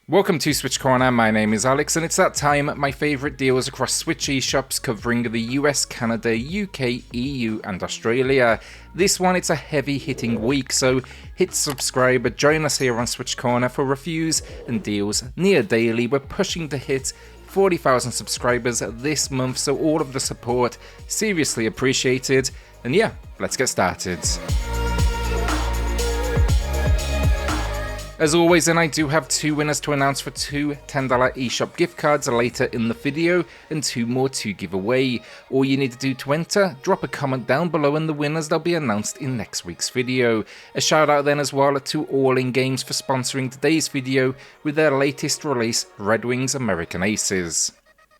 Welcome to SwitchCorner, my name is Alex, and it's that time, my favourite deals across Switch eShops covering the US, Canada, UK, EU and Australia. This one, it's a heavy hitting week, so hit subscribe, join us here on SwitchCorner for reviews and deals near daily. We're pushing to hit 40,000 subscribers this month, so all of the support, seriously appreciated. And yeah, let's get started. As always, then I do have two winners to announce for two $10 eShop gift cards later in the video and two more to give away. All you need to do to enter, drop a comment down below and the winners, they'll be announced in next week's video. A shout out then as well to All In Games for sponsoring today's video with their latest release, Red Wings American Aces.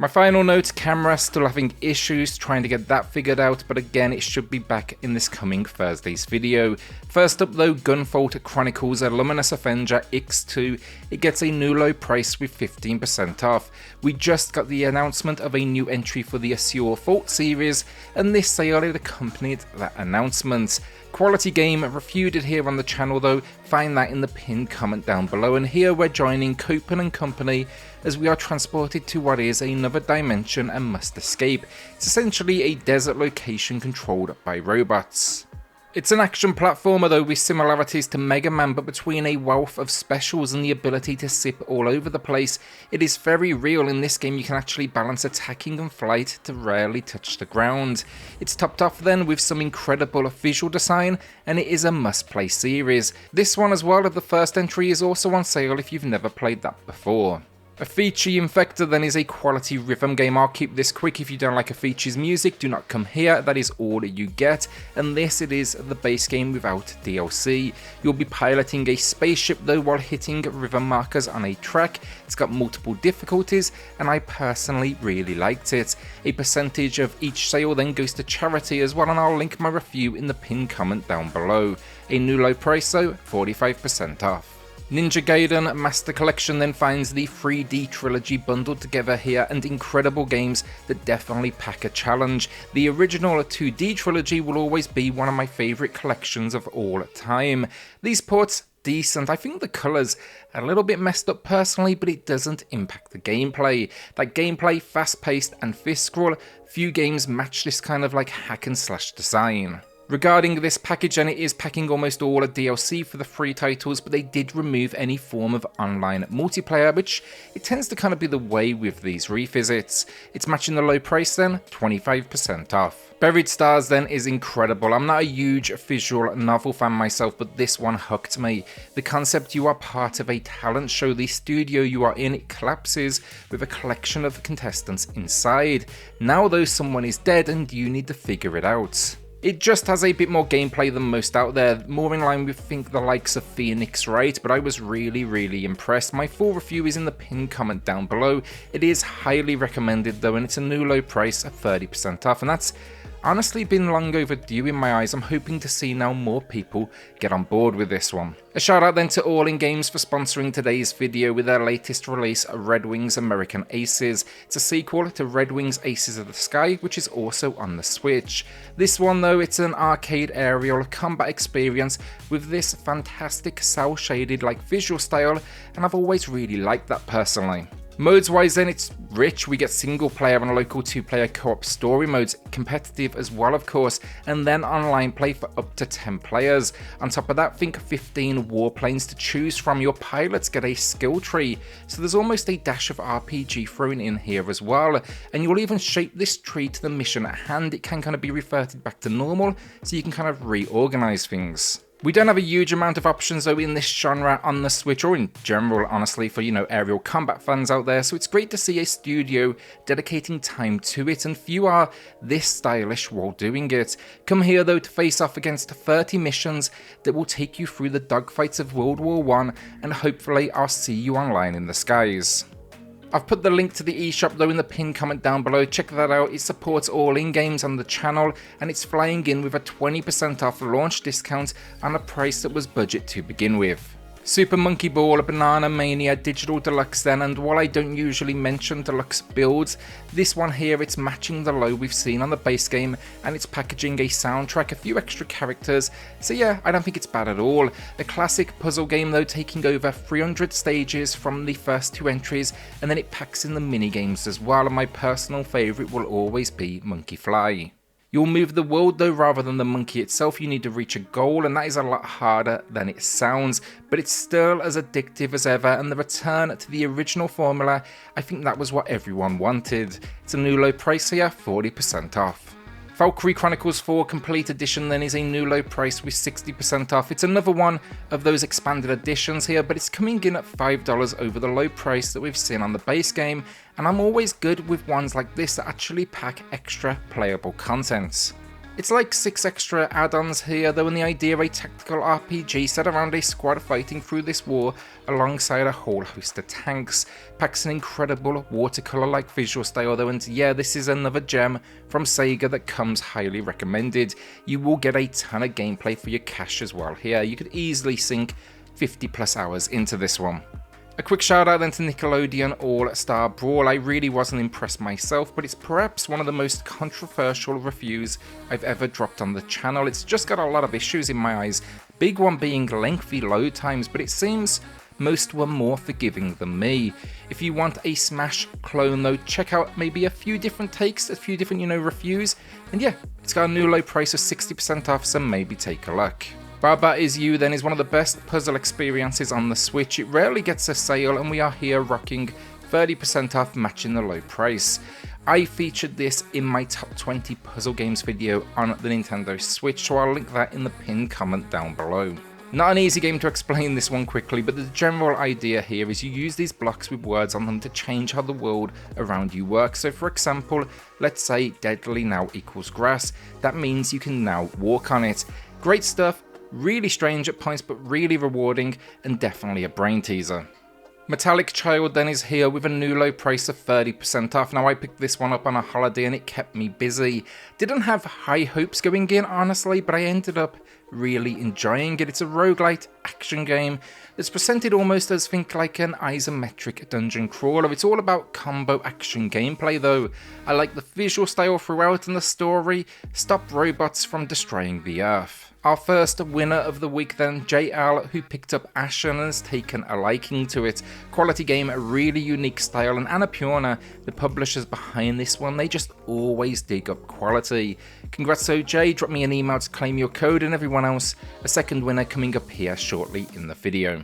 My final note, camera still having issues trying to get that figured out, but again it should be back in this coming Thursday's video. First up though, Gunvolt Chronicles a Luminous Avenger X2, it gets a new low price with 15% off. We just got the announcement of a new entry for the Azure Vault series, and this sale had accompanied that announcement. Quality game reviewed here on the channel though, find that in the pinned comment down below, and here we're joining Copen and Company as we are transported to what is another dimension and must escape. It's essentially a desert location controlled by robots. It's an action platformer though, with similarities to Mega Man, but between a wealth of specials and the ability to zip all over the place. It is very real. In this game you can actually balance attacking and flight to rarely touch the ground. It's topped off then with some incredible visual design, and it is a must play series. This one as well, of the first entry, is also on sale if you've never played that before. Avicii Invector then is a quality rhythm game. I'll keep this quick. If you don't like Avicii's music, do not come here. That is all you get. And this, it is the base game without DLC. You'll be piloting a spaceship though while hitting rhythm markers on a track. It's got multiple difficulties and I personally really liked it. A percentage of each sale then goes to charity as well, and I'll link my review in the pinned comment down below. A new low price though, 45% off. Ninja Gaiden Master Collection then finds the 3D trilogy bundled together here, and incredible games that definitely pack a challenge. The original 2D trilogy will always be one of my favourite collections of all time. These ports, decent. I think the colours are a little bit messed up personally, but it doesn't impact the gameplay. That gameplay, fast paced and fist scroll, few games match this kind of like hack and slash design. Regarding this package, and it is packing almost all a DLC for the free titles, but they did remove any form of online multiplayer, which it tends to kind of be the way with these revisits. It's matching the low price then, 25% off. Buried Stars then is incredible. I'm not a huge visual novel fan myself, but this one hooked me. The concept, you are part of a talent show. The studio you are in, it collapses with a collection of contestants inside. Now though, someone is dead and you need to figure it out. It just has a bit more gameplay than most out there, more in line with the likes of Phoenix Wright, but I was really impressed. My full review is in the pinned comment down below. It is highly recommended though, and it's a new low price of 30% off, and that's honestly been long overdue in my eyes. I'm hoping to see now more people get on board with this one. A shout out then to All In Games for sponsoring today's video with their latest release, Red Wings American Aces. It's a sequel to Red Wings Aces of the Sky, which is also on the Switch. This one though, it's an arcade aerial combat experience with this fantastic cel-shaded like visual style, and I've always really liked that personally. Modes wise then, it's rich. We get single player and local 2-player co-op story modes, competitive as well of course, and then online play for up to 10 players. On top of that, think 15 warplanes to choose from. Your pilots get a skill tree, so there's almost a dash of RPG thrown in here as well, and you'll even shape this tree to the mission at hand. It can kind of be reverted back to normal, so you can kind of reorganize things. We don't have a huge amount of options though in this genre on the Switch, or in general honestly for aerial combat fans out there, so it's great to see a studio dedicating time to it, and few are this stylish while doing it. Come here though to face off against 30 missions that will take you through the dogfights of World War I, and hopefully I'll see you online in the skies. I've put the link to the eShop though in the pinned comment down below. Check that out. It supports All In Games on the channel, and it's flying in with a 20% off launch discount on a price that was budget to begin with. Super Monkey Ball, Banana Mania, Digital Deluxe then, and while I don't usually mention Deluxe builds, this one here, it's matching the low we've seen on the base game, and it's packaging a soundtrack, a few extra characters, so yeah, I don't think it's bad at all. A classic puzzle game though, taking over 300 stages from the first 2 entries, and then it packs in the mini games as well, and my personal favourite will always be Monkey Fly. You'll move the world though rather than the monkey itself. You need to reach a goal, and that is a lot harder than it sounds, but it's still as addictive as ever, and the return to the original formula, I think that was what everyone wanted. It's a new low price here, 40% off. Valkyrie Chronicles 4 Complete Edition then is a new low price with 60% off. It's another one of those expanded editions here, but it's coming in at $5 over the low price that we've seen on the base game, and I'm always good with ones like this that actually pack extra playable content. It's like 6 extra add-ons here though, and the idea of a tactical RPG set around a squad fighting through this war alongside a whole host of tanks. Packs an incredible watercolour-like visual style though, and yeah, this is another gem from Sega that comes highly recommended. You will get a ton of gameplay for your cash as well here. You could easily sink 50 plus hours into this one. A quick shout out then to Nickelodeon All-Star Brawl. I really wasn't impressed myself, but it's perhaps one of the most controversial reviews I've ever dropped on the channel. It's just got a lot of issues in my eyes, big one being lengthy load times, but it seems most were more forgiving than me. If you want a Smash clone though, check out maybe a few different takes, a few different reviews, and yeah, it's got a new low price of 60% off, so maybe take a look. Baba Is You then is one of the best puzzle experiences on the Switch. It rarely gets a sale, and we are here rocking 30% off, matching the low price. I featured this in my top 20 puzzle games video on the Nintendo Switch, so I'll link that in the pinned comment down below. Not an easy game to explain this one quickly, but the general idea here is you use these blocks with words on them to change how the world around you works. So for example, let's say deadly now equals grass. That means you can now walk on it. Great stuff. Really strange at points, but really rewarding, and definitely a brain teaser. Metallic Child then is here with a new low price of 30% off. Now I picked this one up on a holiday and it kept me busy. Didn't have high hopes going in honestly, but I ended up really enjoying it. It's a roguelite action game that's presented almost as think like an isometric dungeon crawler. It's all about combo action gameplay though. I like the visual style throughout, and the story, stop robots from destroying the earth. Our first winner of the week then, JL, who picked up Ashen and has taken a liking to it. Quality game, a really unique style, and Annapurna, the publishers behind this one, they just always dig up quality. Congrats OJ, drop me an email to claim your code, and everyone else, a second winner coming up here shortly in the video.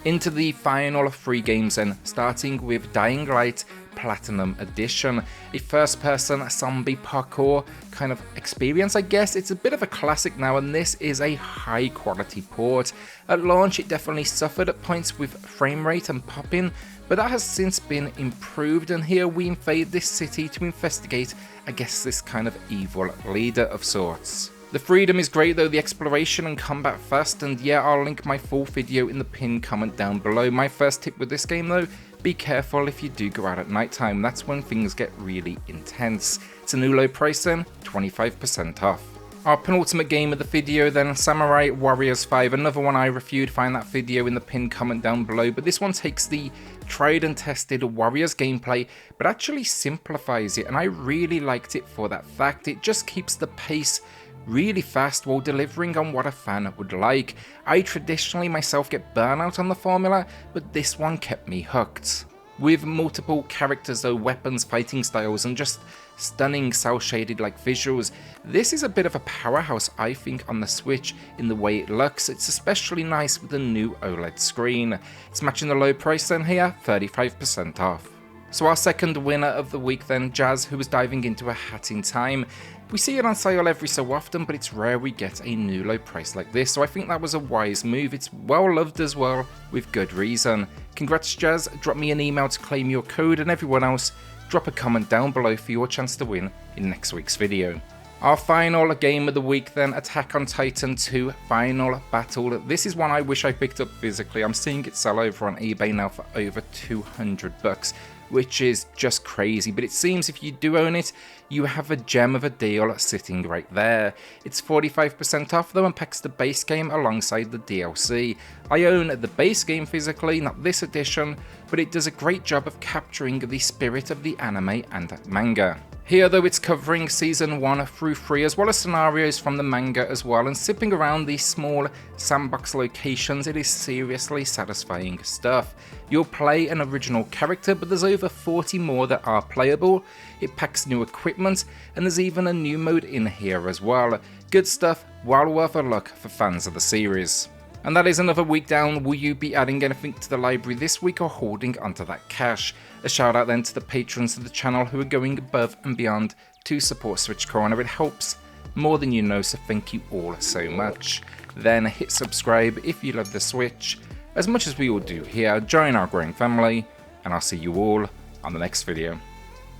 Into the final 3 games then, starting with Dying Light Platinum Edition, a first-person zombie parkour kind of experience, I guess. It's a bit of a classic now, and this is a high-quality port. At launch, it definitely suffered at points with frame rate and pop-in, but that has since been improved, and here we invade this city to investigate, I guess, this kind of evil leader of sorts. The freedom is great though, the exploration and combat fast, and yeah, I'll link my full video in the pinned comment down below. My first tip with this game though, be careful if you do go out at night time, that's when things get really intense. It's a new low price then, 25% off. Our penultimate game of the video then, Samurai Warriors 5, another one I reviewed, find that video in the pinned comment down below, but this one takes the tried and tested Warriors gameplay, but actually simplifies it, and I really liked it for that fact. It just keeps the pace really fast while delivering on what a fan would like. I traditionally myself get burnout on the formula, but this one kept me hooked. With multiple characters though, weapons, fighting styles, and just stunning cel-shaded like visuals, this is a bit of a powerhouse I think on the Switch in the way it looks. It's especially nice with the new OLED screen. It's matching the low price then here, 35% off. So our second winner of the week then, Jazz, who was diving into a Hat in Time. We see it on sale every so often, but it's rare we get a new low price like this, so I think that was a wise move. It's well loved as well, with good reason. Congrats Jazz, drop me an email to claim your code, and everyone else, drop a comment down below for your chance to win in next week's video. Our final game of the week then, Attack on Titan 2 Final Battle. This is one I wish I picked up physically. I'm seeing it sell over on eBay now for over $200, which is just crazy. But it seems if you do own it, you have a gem of a deal sitting right there. It's 45% off though and packs the base game alongside the DLC. I own the base game physically, not this edition, but it does a great job of capturing the spirit of the anime and manga. Here though it's covering season 1 through 3 as well as scenarios from the manga as well, and sipping around these small sandbox locations, it is seriously satisfying stuff. You'll play an original character, but there's over 40 more that are playable. It packs new equipment and there's even a new mode in here as well. Good stuff, well worth a look for fans of the series. And that is another week down. Will you be adding anything to the library this week or holding onto that cash? A shout out then to the patrons of the channel who are going above and beyond to support SwitchCorner. It helps more than you know, so thank you all so much. Then hit subscribe if you love the Switch, as much as we all do here. Join our growing family, and I'll see you all on the next video.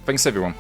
Thanks everyone.